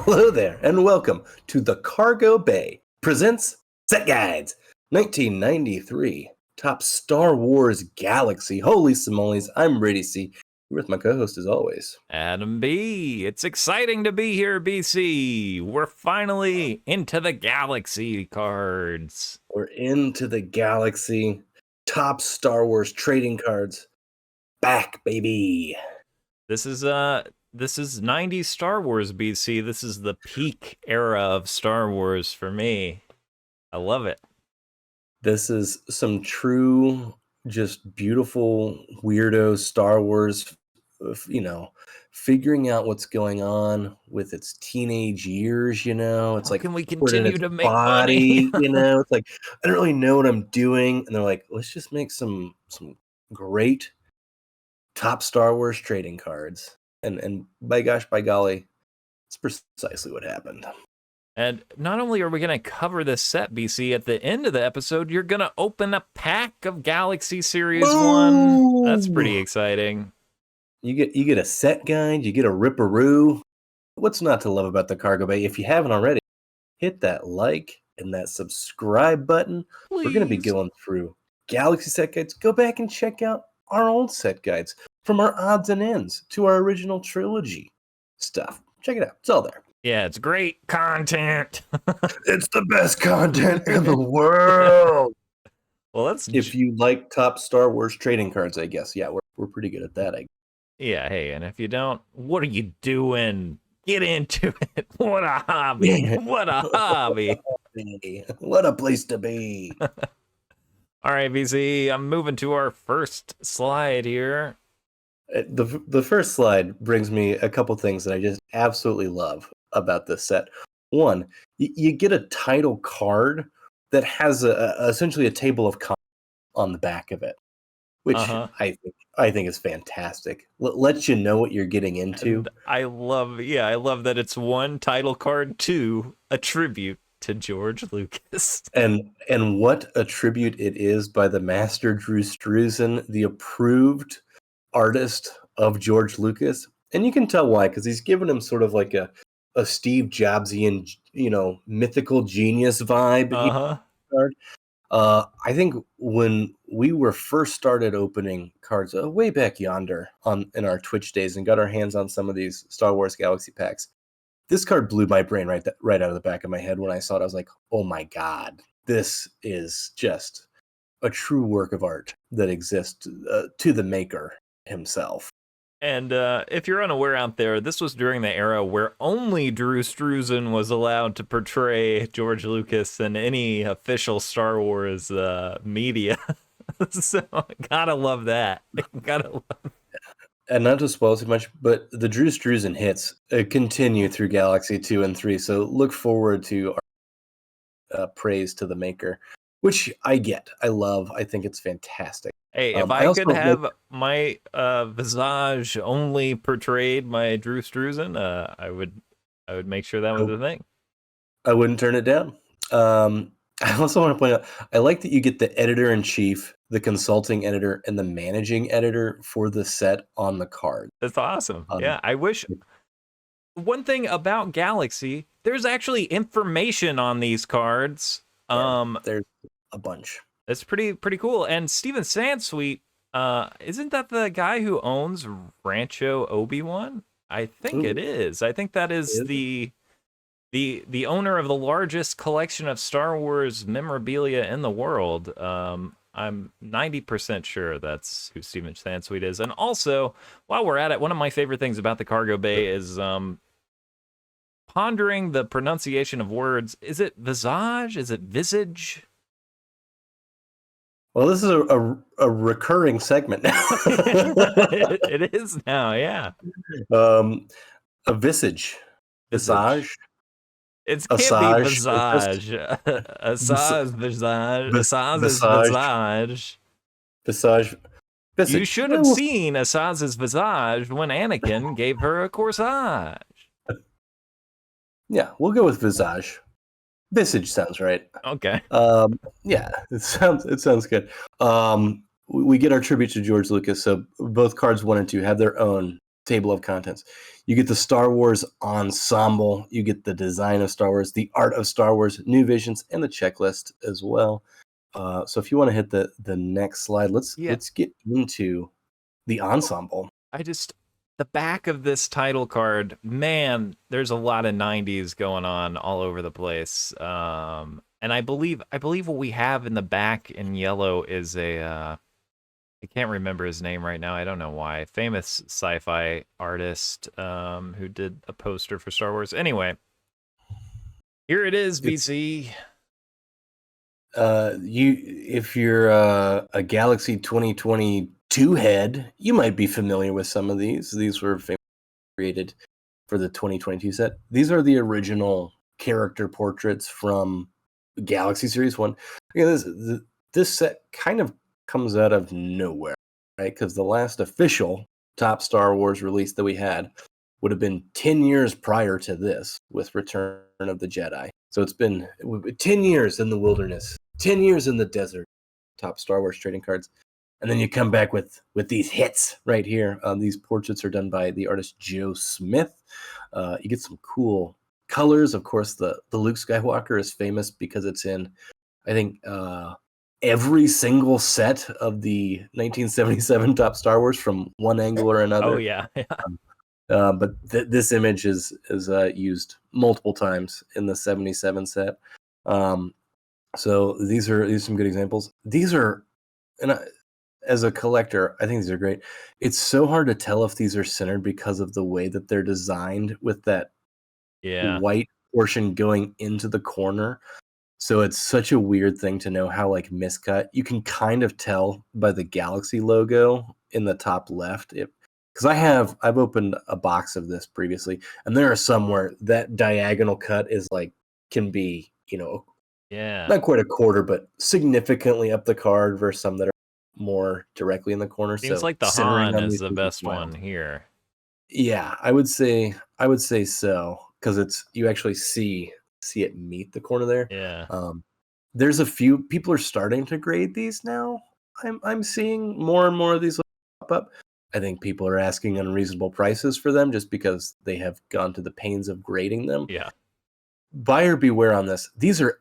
Hello there, and welcome to the Cargo Bay presents Set Guides 1993 Top Star Wars Galaxy. Holy simoles, I'm Brady C. Here with my co-host as always. Adam B. It's exciting to be here, BC. We're finally into the galaxy cards. We're into the Galaxy Top Star Wars trading cards. Back, baby. This is 90s Star Wars, BC. This is the peak era of Star Wars for me. I love it. This is some true, just beautiful, weirdo Star Wars, figuring out what's going on with its teenage years, It's How like can we put in continue its to make body, money? It's like, I don't really know what I'm doing. And they're like, let's just make some great top Star Wars trading cards. And by gosh, by golly, it's precisely what happened. And not only are we going to cover this set, BC, at the end of the episode, you're going to open a pack of Galaxy Series 1. That's pretty exciting. You get a set guide, you get a ripperoo. What's not to love about the Cargo Bay? If you haven't already, hit that like and that subscribe button. Please. We're going to be going through Galaxy set guides. Go back and check out our old set guides from our odds and ends to our original trilogy stuff. Check it out. It's all there. Yeah, it's great content. It's the best content in the world. Well, that's if you like top Star Wars trading cards, I guess. Yeah, we're pretty good at that. Yeah, hey, and if you don't, what are you doing? Get into it. What a hobby. What a hobby. What a place to be. All right, VZ, I'm moving to our first slide here. The first slide brings me a couple things that I just absolutely love about this set. One, you get a title card that has essentially a table of contents on the back of it, which I think is fantastic. Lets you know what you're getting into. And I love that it's one title card, two, a tribute to George Lucas. And what a tribute it is by the master Drew Struzan, the approved artist of George Lucas. And you can tell why, because he's given him sort of like a Steve Jobsian, mythical genius vibe. I think when we were first started opening cards way back yonder in our Twitch days and got our hands on some of these Star Wars Galaxy packs, this card blew my brain right out of the back of my head. When I saw it, I was like, oh my God, this is just a true work of art that exists to the maker himself. And if you're unaware out there, this was during the era where only Drew Struzan was allowed to portray George Lucas in any official Star Wars media. So gotta love that. And not to spoil too much, but the Drew Struzan hits continue through Galaxy 2 and 3. So look forward to our praise to the maker, which I get. I love. I think it's fantastic. Hey, if I could have my visage only portrayed by Drew Struzan, I would make sure that was a thing. I wouldn't turn it down. I also want to point out, I like that you get the editor-in-chief, the consulting editor, and the managing editor for the set on the card. That's awesome. Yeah, I wish. One thing about Galaxy, there's actually information on these cards. There's a bunch. It's pretty cool. And Steven Sansweet, isn't that the guy who owns Rancho Obi-Wan? I think it is. I think that is the owner of the largest collection of Star Wars memorabilia in the world. I'm 90% sure that's who Steven Sansweet is. And also, while we're at it, one of my favorite things about the Cargo Bay is pondering the pronunciation of words. Is it visage? Is it visage? Well, this is a recurring segment now. It is now, yeah. A visage. Visage. It can't be visage. Asajj visage. Asajj's visage. Visage. You should have seen Asajj's visage when Anakin gave her a corsage. Yeah, we'll go with visage. Visage sounds right. Okay. Yeah, it sounds good. We get our tribute to George Lucas, so both cards 1 and 2 have their own table of contents. You get the Star Wars ensemble, you get the design of Star Wars, the art of Star Wars, new visions, and the checklist as well. So if you want to hit the next slide, let's get into the ensemble. The back of this title card, man, there's a lot of 90s going on all over the place. And I believe what we have in the back in yellow is I can't remember his name right now. I don't know why. Famous sci-fi artist who did a poster for Star Wars. Anyway, here it is, BC. If you're a Galaxy 2022 head, you might be familiar with some of these. These were created for the 2022 set. These are the original character portraits from Galaxy Series 1. This set kind of comes out of nowhere, right? Because the last official top Star Wars release that we had would have been 10 years prior to this with Return of the Jedi. So it's been 10 years in the wilderness, 10 years in the desert, top Star Wars trading cards. And then you come back with these hits right here. These portraits are done by the artist Joe Smith. You get some cool colors. Of course, the Luke Skywalker is famous because it's in, I think, every single set of the 1977 top Star Wars from one angle or another. Oh, yeah. But this image is used multiple times in the 77 set. So these are some good examples. These are, as a collector, I think these are great. It's so hard to tell if these are centered because of the way that they're designed with that white portion going into the corner. So it's such a weird thing to know how miscut. You can kind of tell by the Galaxy logo in the top left. Because I've opened a box of this previously, and there are some where that diagonal cut is can be, not quite a quarter, but significantly up the card versus some that are more directly in the corner. Seems like the Han is the best one here. Yeah, I would say so, because you actually see it meet the corner there. Yeah. There's a few people are starting to grade these now. I'm seeing more and more of these pop up. I think people are asking unreasonable prices for them just because they have gone to the pains of grading them. Yeah. Buyer beware on this. These are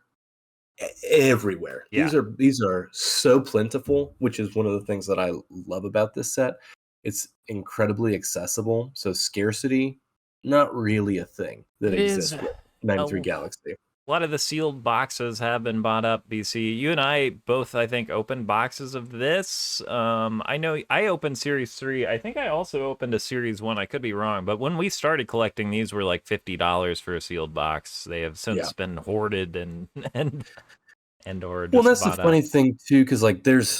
everywhere. Yeah. These are so plentiful, which is one of the things that I love about this set. It's incredibly accessible, so scarcity not really a thing that exists with 93 Galaxy. A lot of the sealed boxes have been bought up, BC. You and I both, I think, opened boxes of this. I know I opened Series 3. I think I also opened a Series 1. I could be wrong. But when we started collecting, these were like $50 for a sealed box. They have since been hoarded and or just that's the funny up. thing, too, because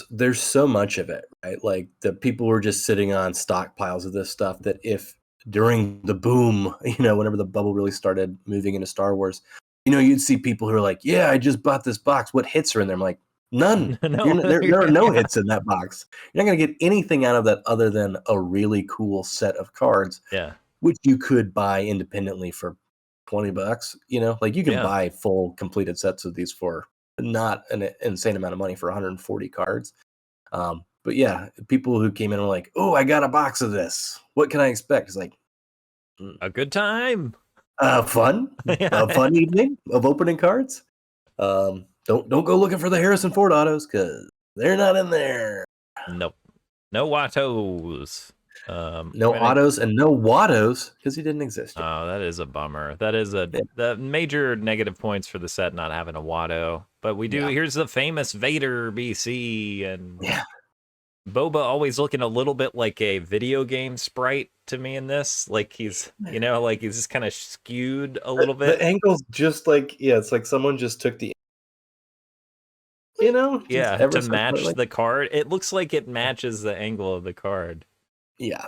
there's so much of it, right? Like, the people were just sitting on stockpiles of this stuff that if during the boom, whenever the bubble really started moving into Star Wars, you'd see people who are like, yeah, I just bought this box. What hits are in there? I'm like, none. No, there are no hits in that box. You're not going to get anything out of that other than a really cool set of cards, which you could buy independently for $20. You can buy full completed sets of these for not an insane amount of money for 140 cards. But yeah, people who came in and were like, oh, I got a box of this. What can I expect? It's like, a good time. Fun. A fun evening of opening cards. Don't go looking for the Harrison Ford autos because they're not in there. Nope. No Wattos. No autos and no Wattos because he didn't exist yet. Oh, that is a bummer. That is the major negative points for the set not having a Watto. But we do. Yeah. Here's the famous Vader BC, and Boba always looking a little bit like a video game sprite to me in this. Like he's, he's just kind of skewed a little bit. The angle's just it's like someone just took the, to match the card. It looks like it matches the angle of the card. Yeah.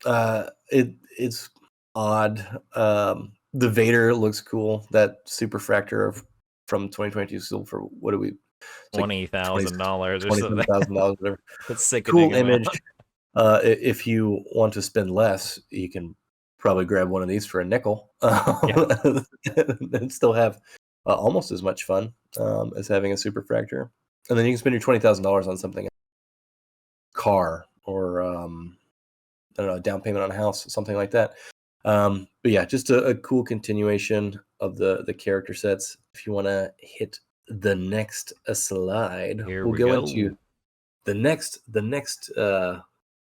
It's odd. The Vader looks cool. That superfractor from 2022 sold for, what do we? $20,000 or something. $20,000, whatever. That's sick. Cool image. If you want to spend less, you can probably grab one of these for a nickel and still have almost as much fun as having a superfractor. And then you can spend your $20,000 on something, car or I don't know, a down payment on a house, something like that. But yeah, just a cool continuation of the character sets. If you want to hit the next slide, Here we'll we go go. into the next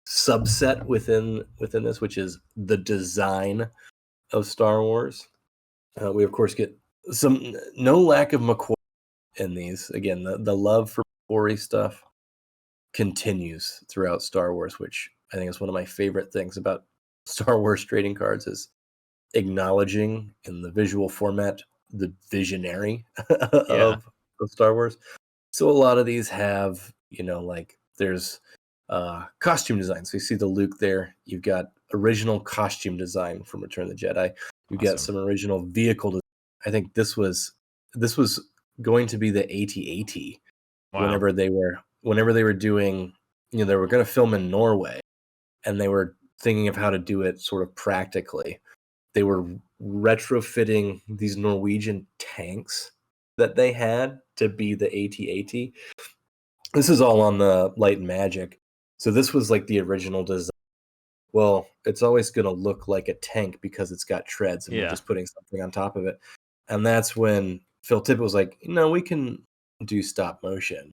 subset within this, which is the design of Star Wars. We of course get no lack of McQuarrie in these. Again, the love for McQuarrie stuff continues throughout Star Wars, which I think is one of my favorite things about Star Wars trading cards is acknowledging in the visual format the visionary Yeah. of Star Wars. So a lot of these have, like there's costume design. So you see the Luke there. You've got original costume design from Return of the Jedi. You've got some original vehicle design. I think this was going to be the AT-AT Wow. whenever they were doing, they were going to film in Norway, and they were thinking of how to do it sort of practically. They were retrofitting these Norwegian tanks that they had to be the AT-AT. This is all on the Light and Magic. So this was like the original design. Well, it's always going to look like a tank because it's got treads, and we're just putting something on top of it. And that's when Phil Tippett was like, no, we can do stop motion.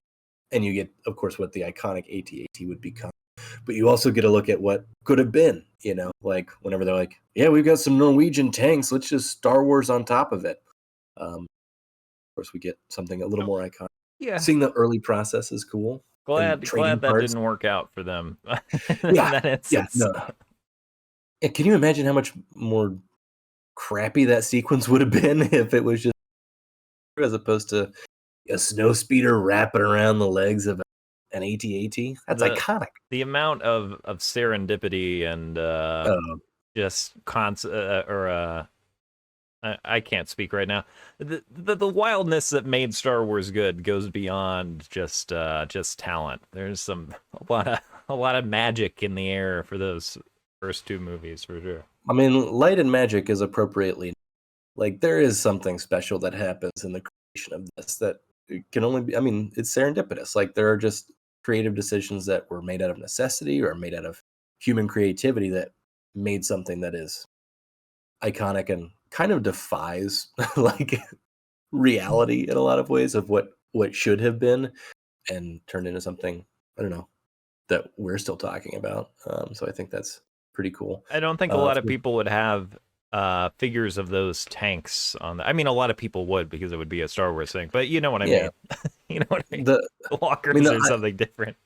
And you get, of course, what the iconic AT-AT would become. But you also get to look at what could have been, like whenever they're like, yeah, we've got some Norwegian tanks. Let's just Star Wars on top of it. Of course, we get something a little more iconic. Yeah. Seeing the early process is cool. Glad that didn't work out for them. Yeah. No. And can you imagine how much more crappy that sequence would have been if it was just as opposed to a snow speeder wrapping around the legs of an AT-AT? That's iconic. The amount of serendipity and just I can't speak right now. The wildness that made Star Wars good goes beyond just talent. There's a lot of magic in the air for those first two movies for sure. I mean, Light and Magic is appropriately, like, there is something special that happens in the creation of this that can only be, I mean, it's serendipitous. Like, there are just creative decisions that were made out of necessity or made out of human creativity that made something that is iconic and kind of defies like reality in a lot of ways of what should have been, and turned into something, I don't know, that we're still talking about. So I think that's pretty cool. I don't think a lot of people would have figures of those tanks on I mean, a lot of people would because it would be a Star Wars thing, but you know what I mean. You know what I mean? The walkers are something different.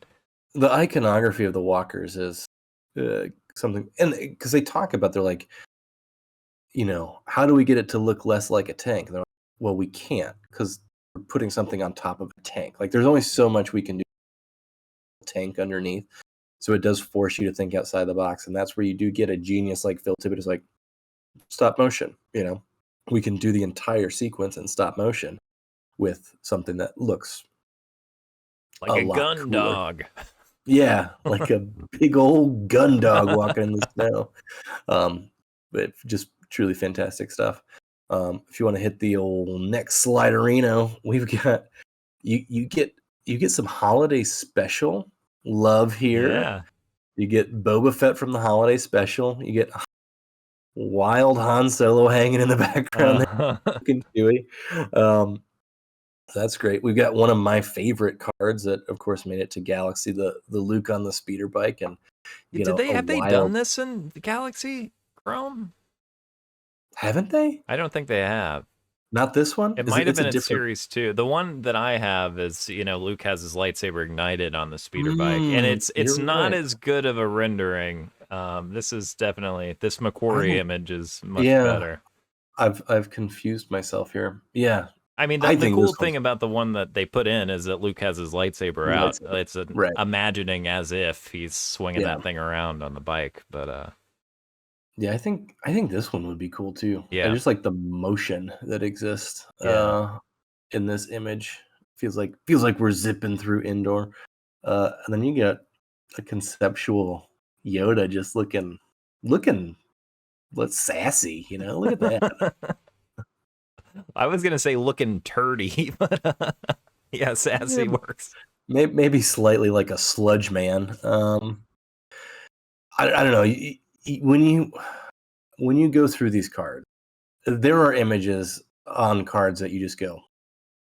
The iconography of the walkers is something, and because they talk about, they're like, how do we get it to look less like a tank? They're like, well, we can't, because we're putting something on top of a tank. Like, there's only so much we can do with a tank underneath. So it does force you to think outside the box. And that's where you do get a genius like Phil Tippett is like, stop motion. We can do the entire sequence in stop motion with something that looks like a gun cooler. dog. Yeah, like a big old gun dog walking in the snow. But just truly fantastic stuff. If you want to hit the old next sliderino, we've got you get some holiday special love here. Yeah. You get Boba Fett from the holiday special. You get wild Han Solo hanging in the background there, looking Chewie. That's great. We've got one of my favorite cards that, of course, made it to Galaxy, the Luke on the speeder bike. And have they done this in Galaxy Chrome? Haven't they? I don't think they have. Not this one? It might have been in Series 2. The one that I have is, Luke has his lightsaber ignited on the speeder bike, and it's not as good of a rendering. This is definitely, this McQuarrie image is much better. I've confused myself here. Yeah. I mean, the cool thing about the one that they put in is that Luke has his lightsaber out. It's imagining as if he's swinging that thing around on the bike, but yeah, I think this one would be cool too. Yeah, I just like the motion that exists in this image. Feels like we're zipping through Endor, and then you get a conceptual Yoda just looking, let's sassy, Look at that. I was gonna say looking turdy, but yeah, sassy works. Maybe slightly like a sludge man. I don't know. When you go through these cards, there are images on cards that you just go,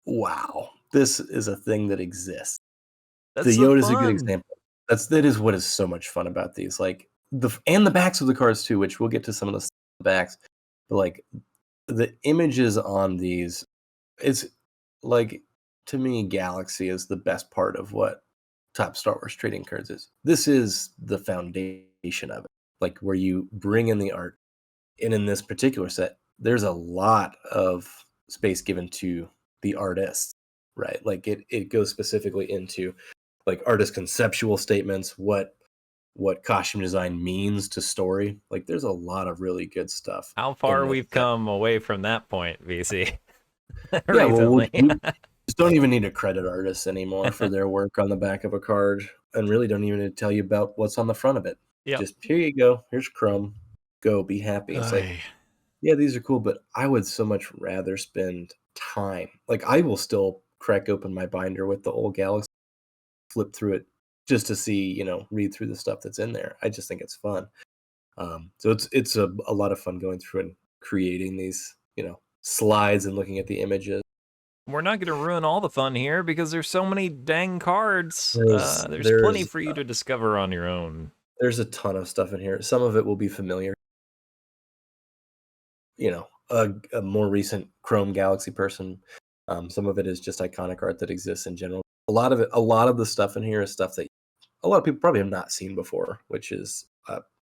wow, this is a thing that exists. That's The so Yoda is a good fun. example. That is what is so much fun about these. Like the backs of the cards too, which we'll get to some of the backs. But like the images on these, it's like, to me, Galaxy is the best part of what top Star Wars trading cards is. This is the foundation of it. Like where you bring in the art. And in this particular set, there's a lot of space given to the artists, right? Like it goes specifically into like artist conceptual statements, what costume design means to story. Like there's a lot of really good stuff How in far this we've set. come away from that point, VC, Yeah, well, recently. we just don't even need to credit artists anymore for their work on the back of a card, and really don't even need to tell you about what's on the front of it. Yep. Just here you go. Here's Chrome. Go be happy. It's like, Oy. yeah, these are cool, but I would so much rather spend time. Like I will still crack open my binder with the old Galaxy, flip through it just to see, read through the stuff that's in there. I just think it's fun. So it's a lot of fun going through and creating these, slides and looking at the images. We're not going to ruin all the fun here because there's so many dang cards. There's There's plenty there's for you to discover on your own. there's a ton of stuff in here. Some of it will be familiar. A more recent Chrome Galaxy person. Some of it is just iconic art that exists in general. A lot of the stuff in here is stuff that a lot of people probably have not seen before, which is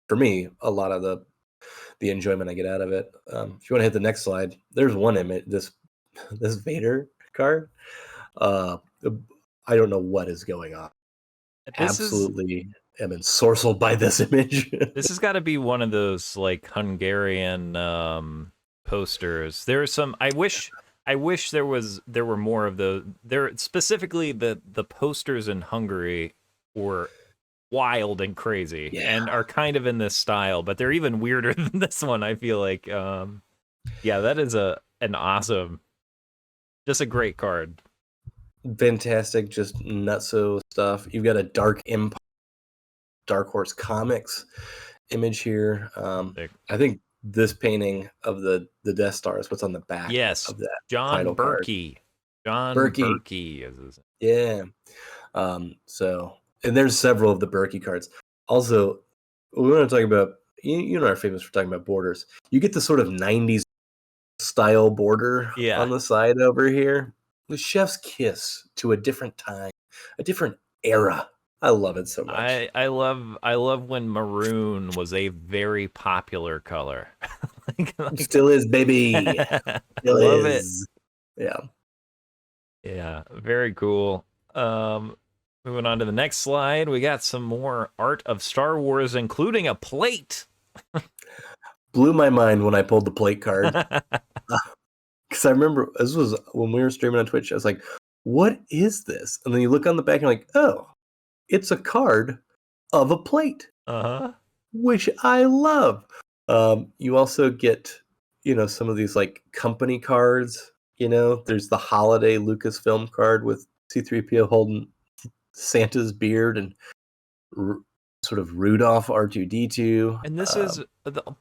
for me a lot of the enjoyment I get out of it. If you want to hit the next slide, there's one image, this Vader card. Uh, I don't know what is going on. This is Absolutely am ensorcelled by this image. this has got to be one of those like Hungarian posters. There are some. I wish there were more of those. There specifically the posters in Hungary were wild and crazy Yeah, and are kind of in this style, but they're even weirder than this one. I feel like, yeah, that is an awesome, just a great card. fantastic, just nutso stuff. You've got a Dark Horse Comics image here. I think this painting of the Death Star is what's on the back Yes, of that John title card. Berkey. John Berkey, Berkey is his. yeah. So, and there's several of the Berkey cards. Also, we want to talk about, you know, are famous for talking about borders. You get the sort of 90s style border Yeah, on the side over here. The chef's kiss to a different time, a different era. I love it so much. I love when maroon was a very popular color. Still is, baby. I Still love it. is. Yeah. Yeah, very cool. Moving on to the next slide, we got some more art of Star Wars, including a plate. Blew my mind when I pulled the plate card. Because I remember this was when we were streaming on Twitch. I was like, what is this? And then you look on the back and you're like, oh, it's a card of a plate, Uh-huh. which I love. You also get, some of these like company cards. There's the holiday Lucasfilm card with C-3PO holding Santa's beard and sort of Rudolph R2-D2. And this is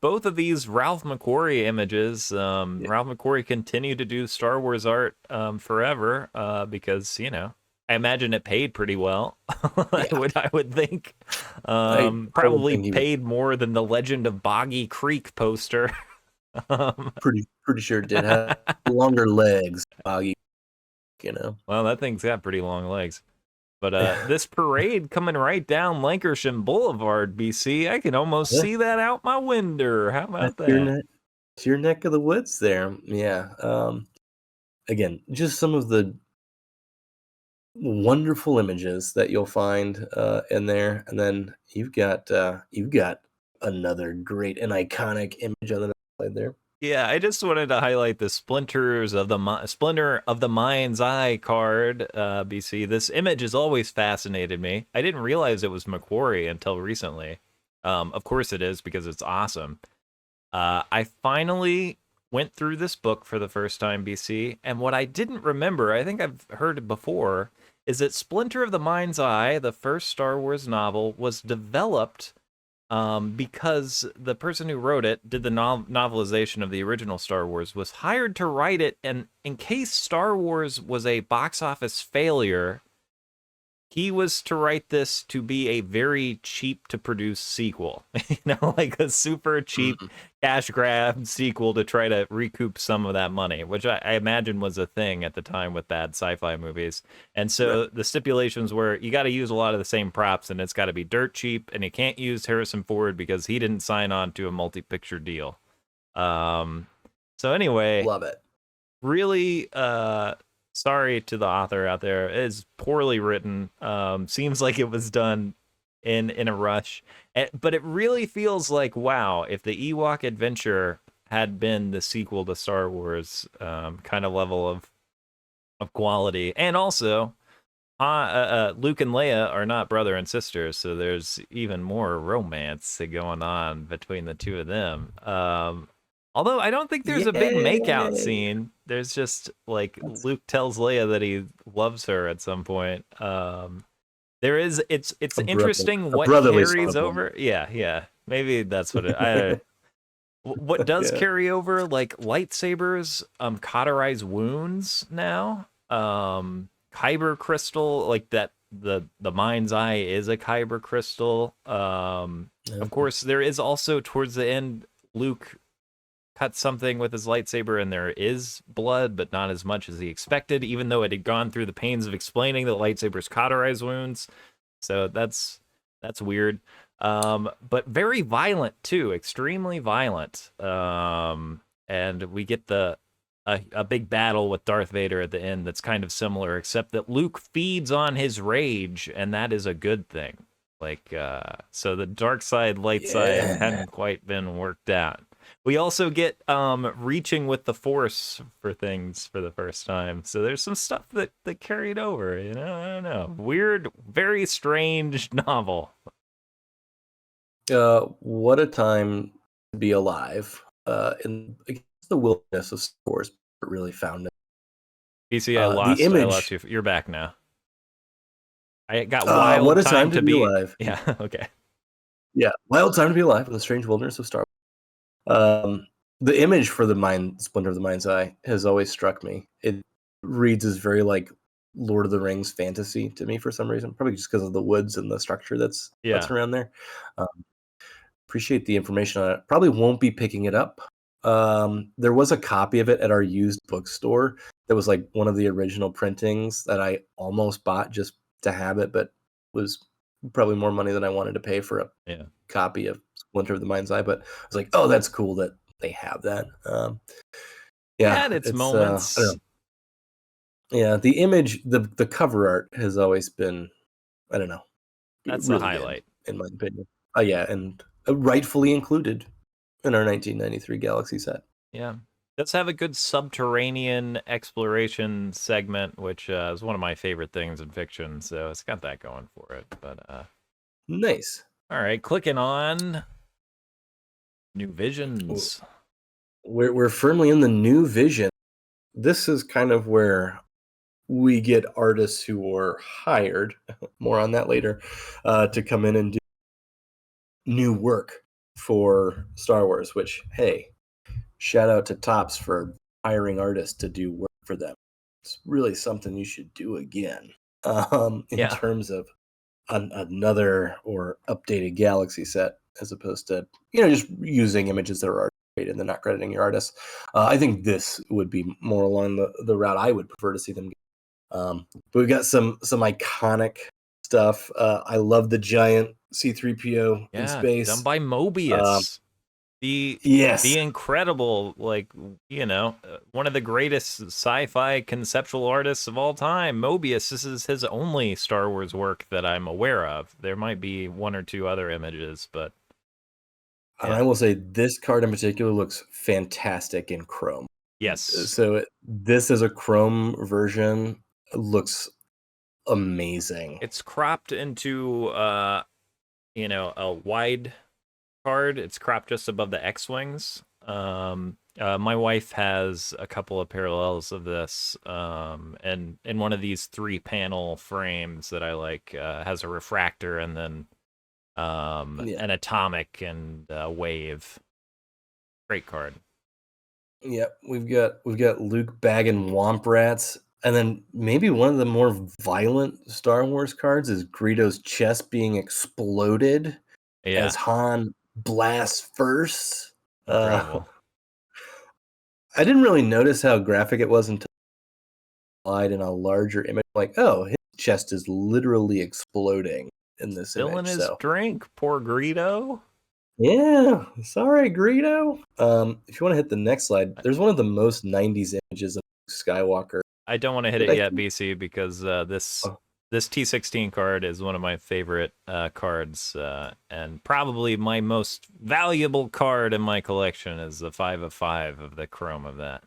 both of these Ralph McQuarrie images. Yeah. Ralph McQuarrie continued to do Star Wars art forever because, I imagine it paid pretty well. I would think. I would Probably think he was paid more than the Legend of Boggy Creek poster. pretty sure it did have longer legs. Well, that thing's got pretty long legs. But this parade coming right down Lankershim Boulevard, BC, I can almost Yeah. see that out my window. How about That's that? it's your neck of the woods there. Yeah. Again, just some of the wonderful images that you'll find in there, and then you've got another great and iconic image on the next slide there. Yeah, I just wanted to highlight the Splinter of the Mind's Eye card, BC. This image has always fascinated me. I didn't realize it was McQuarrie until recently. Of course it is because it's awesome. I finally went through this book for the first time, BC, and what I didn't remember, I think I've heard it before, is that Splinter of the Mind's Eye, the first Star Wars novel, was developed because the person who wrote it did the novelization of the original Star Wars, was hired to write it, and in case Star Wars was a box office failure, he was to write this to be a very cheap to produce sequel, like a super cheap Mhm. cash grab sequel to try to recoup some of that money, which I imagine was a thing at the time with bad sci-fi movies. And Right. so the stipulations were you got to use a lot of the same props, and it's got to be dirt cheap, and you can't use Harrison Ford because he didn't sign on to a multi-picture deal. Um, so anyway, Love it. really sorry to the author out there. It is poorly written. Seems like it was done in a rush. But it really feels like, wow, if the Ewok Adventure had been the sequel to Star Wars, kind of level of quality. And also, Luke and Leia are not brother and sister, so there's even more romance going on between the two of them. Although I don't think there's a big makeout Yay! scene. There's just like That's Luke tells Leia that he loves her at some point. There is it's interesting a what brotherly sort carries of moment. over. Yeah. Maybe that's what what does Yeah. carry over, like lightsabers cauterize wounds now. Kyber crystal, like that the mind's eye is a kyber crystal. Yeah. Of course there is also towards the end Luke cuts something with his lightsaber and there is blood, but not as much as he expected, even though it had gone through the pains of explaining that lightsabers cauterize wounds. So that's weird. But very violent too, extremely violent. And we get a big battle with Darth Vader at the end that's kind of similar, except that Luke feeds on his rage, and that is a good thing. Like, so the dark side, light side Yeah. hadn't quite been worked out. We also get reaching with the Force for things for the first time. So there's some stuff that carried over, I don't know. Weird, very strange novel. What a time to be alive. In against the wilderness of Star Wars, really found it. PC, The I lost image. you. You're back now. I got What wild a time time to to be be. alive. Yeah, okay. Yeah, wild time to be alive in the strange wilderness of Star Wars. The image for the mind splinter of the mind's eye has always struck me. It reads as very like Lord of the Rings fantasy to me for some reason, probably just because of the woods and the structure that's Yeah. around there. Um, Appreciate the information on it. Probably won't be picking it up. There was a copy of it at our used bookstore that was like one of the original printings that I almost bought just to have it, but was probably more money than I wanted to pay for a Yeah. copy of Splinter of the Mind's Eye. But I was like, oh, that's cool that they have that. It Yeah, had its it's I don't moments. know. Yeah, the image, the cover art has always been, I don't know, That's the really good highlight. in my opinion. Yeah, and rightfully included in our 1993 Galaxy set. Yeah. Does have a good subterranean exploration segment, which is one of my favorite things in fiction. So it's got that going for it. But Nice. all right, clicking on New W- Visions. We're firmly in the new vision. This is kind of where we get artists who are hired, more on that later, to come in and do new work for Star Wars, which, hey, shout out to Tops for hiring artists to do work for them. It's really something you should do again, in Yeah. terms of another or updated Galaxy set, as opposed to just using images that are already created and then not crediting your artists. I think this would be more along the route I would prefer to see them go. But we've got some iconic stuff. I love the giant C-3PO in Yeah. Done space. by Um, Mobius. The yes, incredible, like, one of the greatest sci-fi conceptual artists of all time, Mobius. This is his only Star Wars work that I'm aware of. There might be one or two other images, but and yeah. I will say this card in particular looks fantastic in Chrome. Yes. So this is a Chrome version. Looks amazing. It's cropped into a wide card. It's cropped just above the X-wings. My wife has a couple of parallels of this, and in one of these 3-panel frames that I like, has a refractor and then an Atomic and Wave. Great card. Yep, we've got Luke bagging Womp Rats, and then maybe one of the more violent Star Wars cards is Greedo's chest being exploded as Han blasts first. Incredible. I didn't really notice how graphic it was until in a larger image. Like, oh, his chest is literally exploding in this Still in image. his drink, poor Greedo. Yeah, sorry, Greedo. If you want to hit the next slide, there's one of the most 90s images of Skywalker. I don't want to hit it yet, BC, because this T16 card is one of my favorite cards, and probably my most valuable card in my collection is the 5 of 5 of the chrome of that.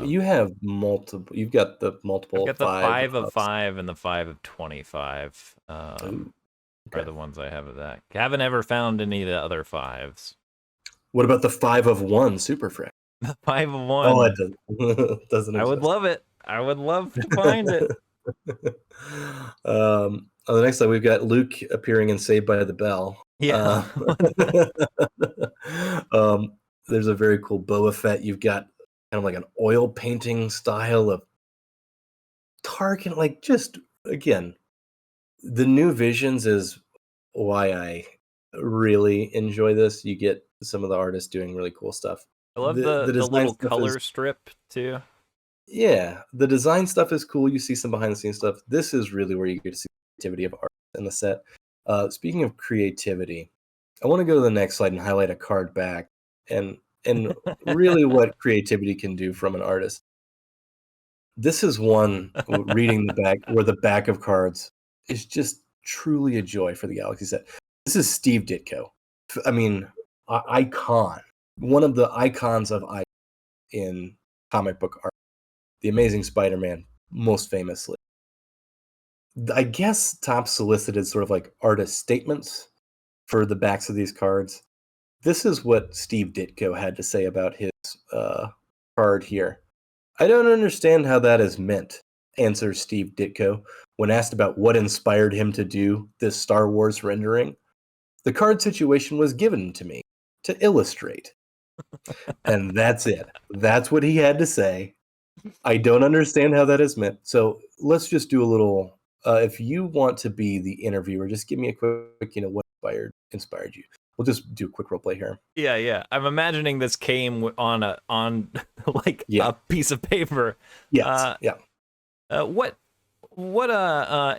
You have multiple. You've got the multiple. I've got the 5 of 5 and the 5 of 25. Are the ones I have of that. Haven't ever found any of the other 5s. What about the 5 of 1 Super Friend? The 5 of 1. Oh, it doesn't. I would love it. I would love to find it. On the next slide, we've got Luke appearing in Saved by the Bell. Yeah. There's a very cool Boba Fett. You've got kind of like an oil painting style of Tarkin. Like, just again, the new visions is why I really enjoy this. You get some of the artists doing really cool stuff. I love the little color strip too. Yeah, the design stuff is cool. You see some behind the scenes stuff. This is really where you get to see the creativity of art in the set. Speaking of creativity, I want to go to the next slide and highlight a card back and really what creativity can do from an artist. This is one reading the back where the back of cards is just truly a joy for the Galaxy set. This is Steve Ditko. I mean, icon. One of the icons of in comic book art. The Amazing Spider-Man, most famously. I guess top solicited sort of like artist statements for the backs of these cards. This is what Steve Ditko had to say about his card here. I don't understand how that is meant, answers Steve Ditko when asked about what inspired him to do this Star Wars rendering. The card situation was given to me to illustrate. And that's it. That's what he had to say. I don't understand how that is meant. So let's just do a little, if you want to be the interviewer, just give me a quick, what inspired you. We'll just do a quick role play here. Yeah. I'm imagining this came on like a piece of paper. Yes. What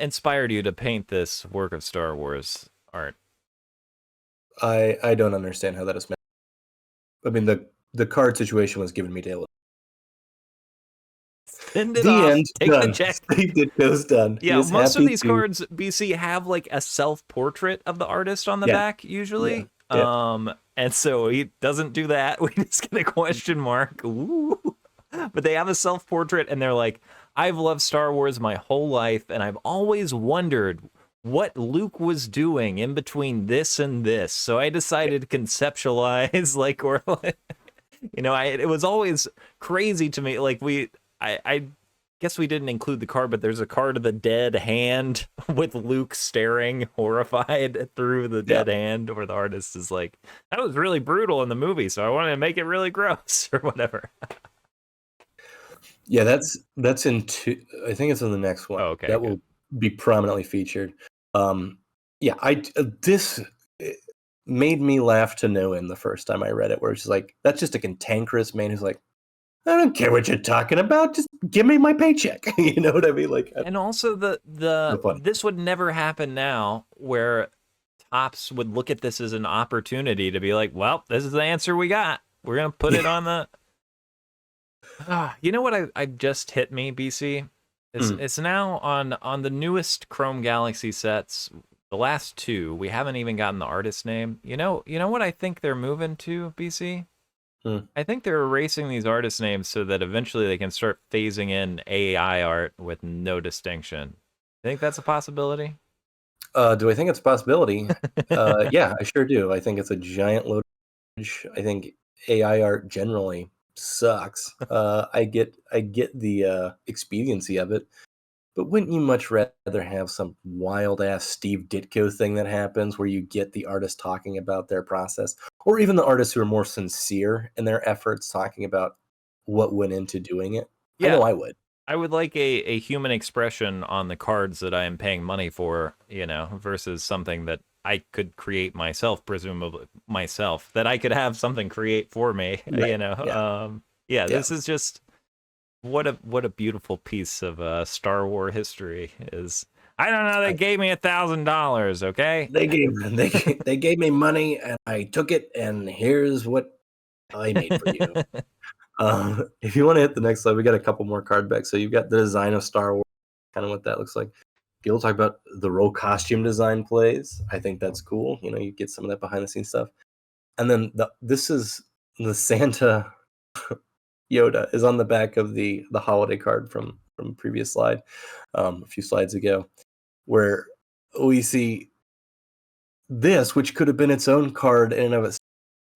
inspired you to paint this work of Star Wars art? I don't understand how that is meant. I mean, the card situation was given me to illustrate. Send it off. End. Take done. the check. Steve Ditko's done. Yeah, most of these cards, BC, have like a self-portrait of the artist on the back, usually. Yeah. And so he doesn't do that. We just get a question mark. Ooh. But they have a self-portrait, and they're like, I've loved Star Wars my whole life, and I've always wondered what Luke was doing in between this and this. So I decided to conceptualize, it was always crazy to me. Like, I guess we didn't include the card, but there's a card of the dead hand with Luke staring horrified through the dead hand, where the artist is like, that was really brutal in the movie, so I wanted to make it really gross or whatever. Yeah, that's in two. I think it's in the next one. Oh, okay, that will be prominently featured. This made me laugh to no end the first time I read it, where it's just like, that's just a cantankerous man who's like, I don't care what you're talking about. Just give me my paycheck. You know what I mean? Like, and also this would never happen now, where Topps would look at this as an opportunity to be like, well, this is the answer we got. We're gonna put it on the. You know what I just hit me, BC? It's now on the newest Chrome Galaxy sets. The last two, we haven't even gotten the artist name. You know what I think they're moving to, BC? I think they're erasing these artist names so that eventually they can start phasing in AI art with no distinction. You think that's a possibility? Do I think it's a possibility? Yeah, I sure do. I think it's a giant load. I think AI art generally sucks. I get the expediency of it, But wouldn't you much rather have some wild ass Steve Ditko thing that happens where you get the artist talking about their process, or even the artists who are more sincere in their efforts talking about what went into doing it? I Yeah, know I would. I would like a human expression on the cards that I am paying money for, versus something that I could create myself, presumably myself, that I could have something create for me, Right. Yeah. Yeah, Yeah. this is just what a beautiful piece of Star Wars history is. I don't know, they gave me $1,000, okay? They gave me money and I took it and here's what I made for you. If you want to hit the next slide, we got a couple more card backs. So you've got the design of Star Wars, kind of what that looks like. People talk about the role costume design plays. I think that's cool. You get some of that behind the scenes stuff. And then this is the Santa Yoda is on the back of the holiday card from previous slide, a few slides ago, where we see this, which could have been its own card in and of itself,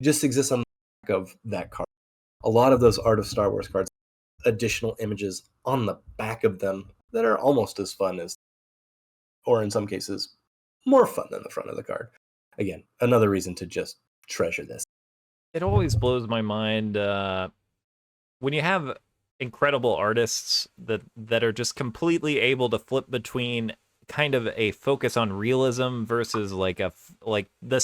just exists on the back of that card. A lot of those Art of Star Wars cards, additional images on the back of them that are almost as fun as, or in some cases, more fun than the front of the card. Again, another reason to just treasure this. It always blows my mind when you have incredible artists that are just completely able to flip between kind of a focus on realism versus like the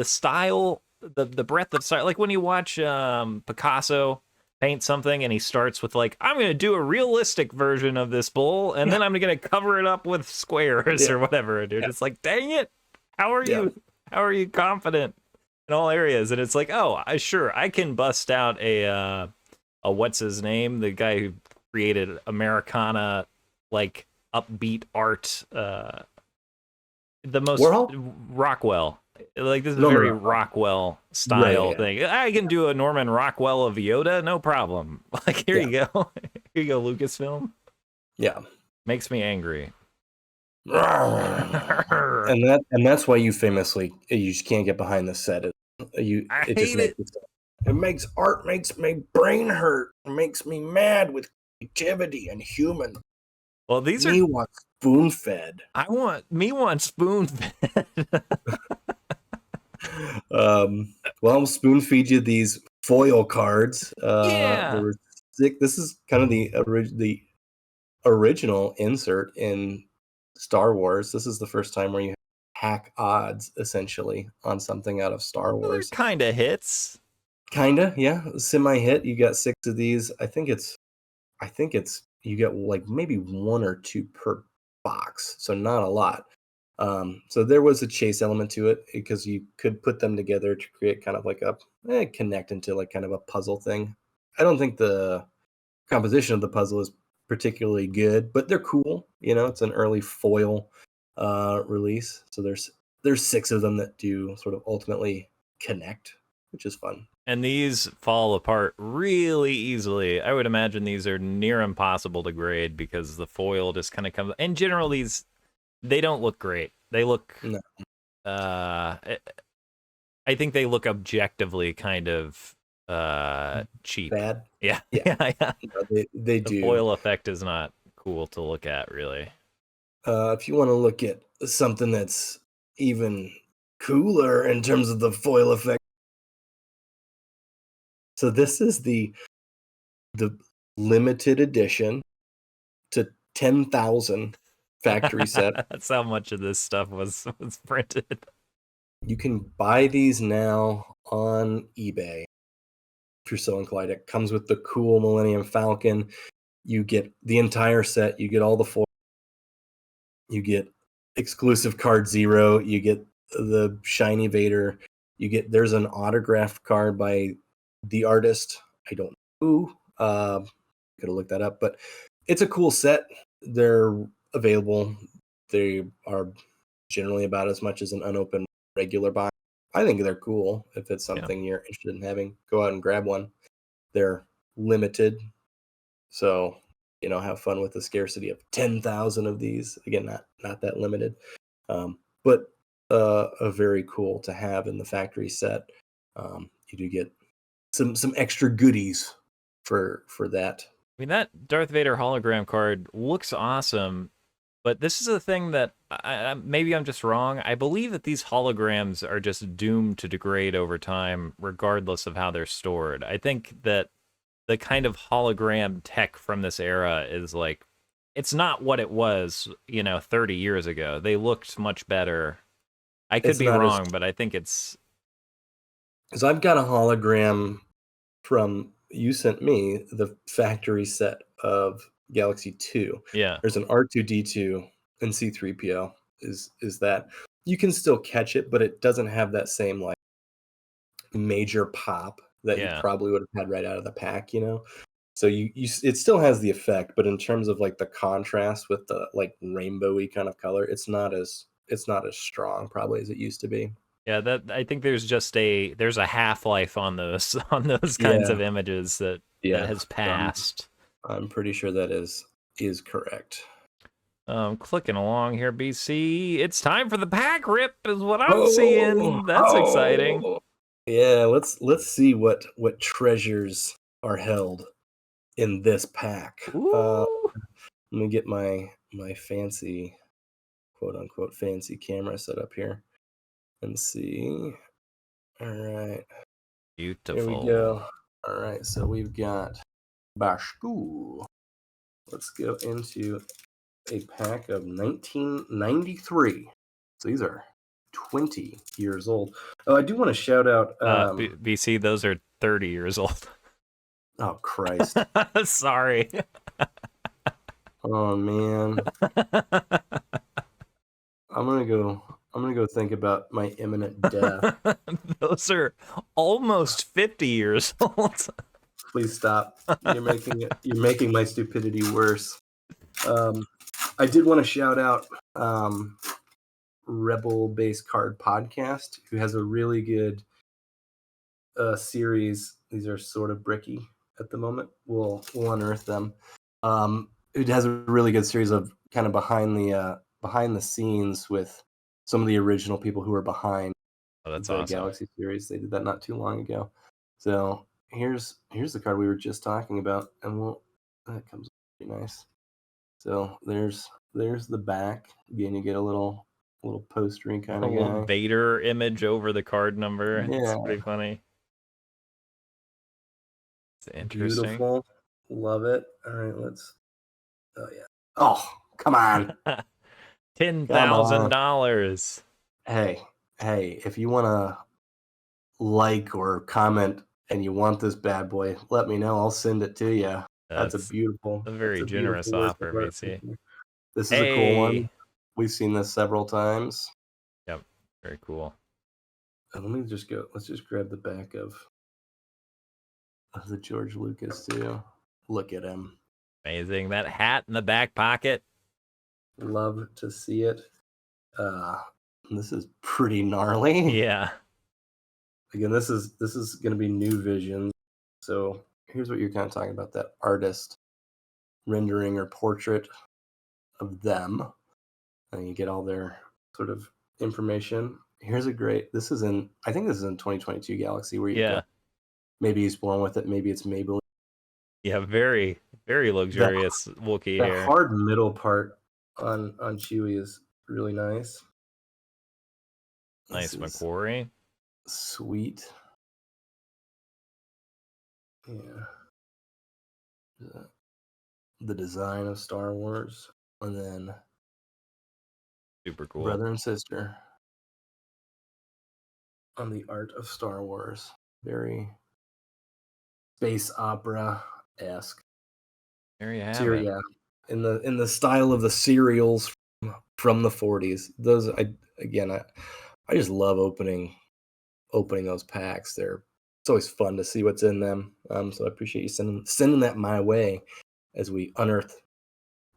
style, the breadth of style. Like when you watch Picasso paint something and he starts with like, I'm gonna do a realistic version of this bull and then I'm gonna cover it up with squares or whatever, dude. It's like, dang it, how are you confident in all areas? And it's like, oh, I can bust out a what's his name, the guy who created Americana, like upbeat art, the most Warhol? Rockwell. Like this is Norman very Rockwell. Rockwell style Right, yeah. thing. I can do a Norman Rockwell of Yoda, no problem. Like here you go, here you go, Lucasfilm. Yeah. Makes me angry. And that's why you famously you just can't get behind the set. I It just hate makes it. it makes art makes my brain hurt. It makes me mad with creativity and human. Well, these Me are. want spoon fed. I want spoon fed. Well, I'll spoon feed you these foil cards. Yeah. There were six. This is kind of the original insert in Star Wars. This is the first time where you hack odds essentially on something out of Star Well, they're Wars. kind of hits. Kinda, yeah. Semi hit. You got six of these. I think it's you get like maybe one or two per box, so not a lot. So there was a chase element to it because you could put them together to create kind of like a connect into like kind of a puzzle thing. I don't think the composition of the puzzle is particularly good, but they're cool. It's an early foil release, so there's six of them that do sort of ultimately connect, which is fun. And these fall apart really easily. I would imagine these are near impossible to grade because the foil just kind of comes. In general, they don't look great. They look. No. I think they look objectively kind of cheap. Bad. Yeah, Yeah. yeah. They The do. foil effect is not cool to look at, really. If you want to look at something that's even cooler in terms of the foil effect, so this is the limited edition to 10,000 factory set. That's how much of this stuff was printed. You can buy these now on eBay if you're so inclined. It comes with the cool Millennium Falcon. You get the entire set. You get all the foil. You get exclusive card zero. You get the shiny Vader. There's an autographed card by the artist. I don't know who. Could have looked that up, but it's a cool set. They're available. They are generally about as much as an unopened regular box. I think they're cool. If it's something you're interested in having, go out and grab one. They're limited, so have fun with the scarcity of 10,000 of these. Again, not that limited, but a very cool to have in the factory set. You do get some extra goodies for that. I mean, that Darth Vader hologram card looks awesome. But this is a thing that maybe I'm just wrong. I believe that these holograms are just doomed to degrade over time, regardless of how they're stored. I think that the kind of hologram tech from this era is like, it's not what it was, 30 years ago. They looked much better. I could It's be not as wrong, but I think it's because I've got a hologram from you sent me the factory set of Galaxy 2. yeah, There's an R2D2 and C3PO is that you can still catch it, but it doesn't have that same like major pop that you yeah. probably would have had right out of the pack, you know? So it still has the effect, but in terms of like the contrast with the like rainbowy kind of color, it's not as strong probably as it used to be. Yeah, that I think there's a half-life on those on those kinds Yeah, of images that yeah. has So passed. I'm pretty sure that is correct. Clicking along here, BC. It's time for the pack rip, is what I'm Oh, seeing. That's exciting. oh. Yeah, let's see what treasures are held in this pack. Ooh. Let me get my fancy quote unquote fancy camera set up here and see. All right, here we Beautiful. go. All right, so we've got Bashku. Let's go into a pack of 1993. So these are 20 years old. Oh, I do want to shout out. BC, those are 30 years old. Oh Christ! Sorry. Oh man, I'm gonna go. I'm gonna go think about my imminent death. Those are almost 50 years old. Please stop. You're making my stupidity worse. Um, I did want to shout out Rebel Base Card Podcast, who has a really good series. These are sort of bricky at the moment. We'll unearth them. It has a really good series of kind of behind the scenes with some of the original people who were behind Oh, that's the awesome. Galaxy series. They did that not too long ago. So here's the card we were just talking about, and that comes pretty nice. So there's the back. Again, you get a little postery kind A of little guy. Vader image over the card number. It's Yeah, pretty funny. It's interesting. beautiful. Love it. All right, let's. Oh yeah. Oh, come on. Come on. $10,000. Hey, hey, if you want to like or comment and you want this bad boy, let me know. I'll send it to you. That's a That's beautiful. a That's very a generous beautiful work of offer, art. BC. This is a cool one. Hey. We've seen this several times. Yep. Very cool. Let me just go. Let's just grab the back of the George Lucas too. Look at him. Amazing. That hat in the back pocket. Love to see it. This is pretty gnarly. Yeah. Again, this is going to be new vision. So here's what you're kind of talking about: that artist rendering or portrait of them, and you get all their sort of information. Here's a great. This is in. I think this is in 2022 Galaxy, where you've Yeah. got maybe he's born with it, maybe it's Maybelline. Yeah. Very, very That luxurious Wookiee that hair. hard middle part on Chewie is really nice. Nice This is McQuarrie. sweet. Yeah. The design of Star Wars, and then Super cool. brother and sister on the art of Star Wars. Very space opera esque. There you have it. Yeah, in the style of the serials from the 40s. Those I just love opening those packs. It's always fun to see what's in them. So I appreciate you sending that my way as we unearth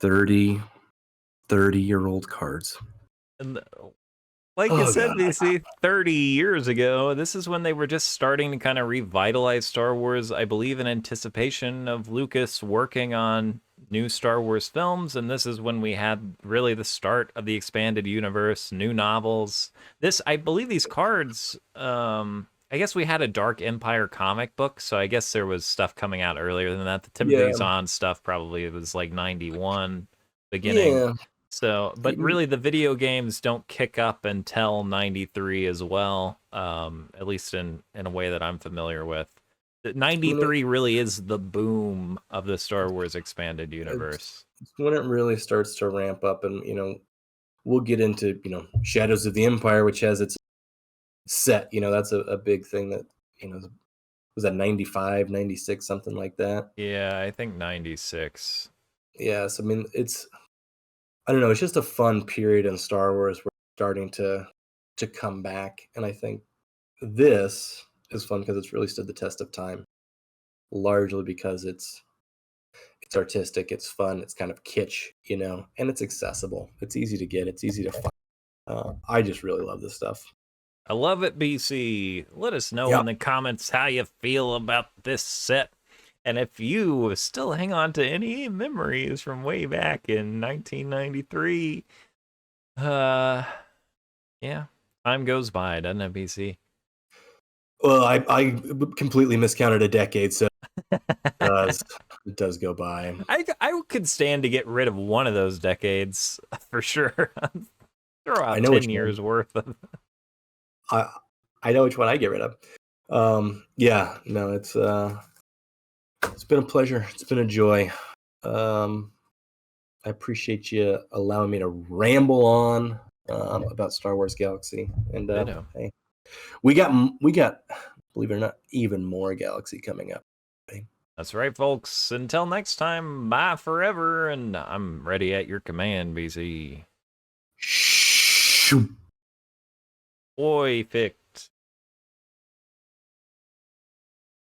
30-year-old cards. And like you Oh said, god. BC, 30 years ago, this is when they were just starting to kind of revitalize Star Wars, I believe, in anticipation of Lucas working on new Star Wars films. And this is when we had really the start of the expanded universe, new novels. I believe these cards, I guess we had a Dark Empire comic book, so I guess there was stuff coming out earlier than that. The Timothy Yeah. Zahn stuff probably was like 91 beginning. Yeah. So, but really the video games don't kick up until 93 as well, at least in a way that I'm familiar with. 93 really is the boom of the Star Wars expanded universe. It's when it really starts to ramp up, and we'll get into Shadows of the Empire, which has its set. That's a big thing that was that 95, 96, something like that. Yeah, I think 96. Yes, I mean I don't know, it's just a fun period in Star Wars where it's starting to come back, and I think this is fun because it's really stood the test of time, largely because it's artistic, it's fun, it's kind of kitsch, and it's accessible. It's easy to get, it's easy to find. I just really love this stuff. I love it, BC. Let us know in Yep. the comments how you feel about this set. And if you still hang on to any memories from way back in 1993, yeah, time goes by, doesn't it, BC? Well, I completely miscounted a decade, so it does go by. I could stand to get rid of one of those decades for sure. Throw I out know 10 which years worth of. I know which one I get rid of. Yeah, no, it's been a pleasure. It's been a joy. I appreciate you allowing me to ramble on about Star Wars Galaxy. And hey, we got, believe it or not, even more Galaxy coming up. That's right, folks. Until next time, bye forever, and I'm ready at your command, BC. Shoo. Oi, Fick.